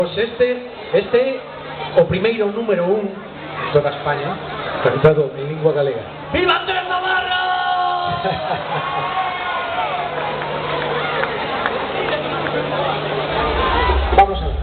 Pois este o primeiro número 1 de toda España, cantado en lingua galega. ¡Viva Andrés Navarro! Vamos a ver.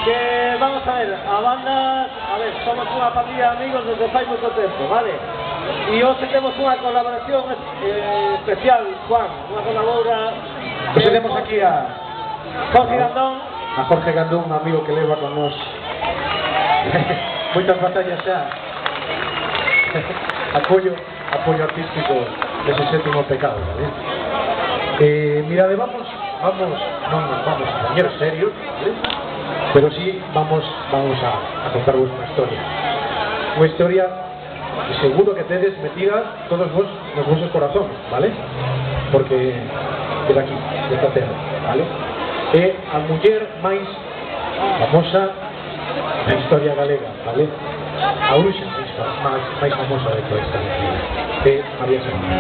Que vamos a ver, a banda, somos unha pandilla de amigos desde fai moito tempo, vale? E hoxe temos unha colaboración especial, Juan, unha colabora. Pois temos aquí a Jorge Gandón. A Jorge Gandón, un amigo que leva con nos moitas batallas xa. apoio artístico dese sétimo pecado, vale? Mirade, vamos a poner serios, ¿vale? Pero sí vamos a contaros una historia. Una historia que seguro que tedes metida todos vos nos vosos corazones, ¿vale? Porque é daqui, desta terra, ¿vale? É a muller máis famosa da historia galega, ¿vale? A bruxa máis famosa de toda esta historia, é María Santos.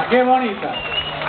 qué bonita.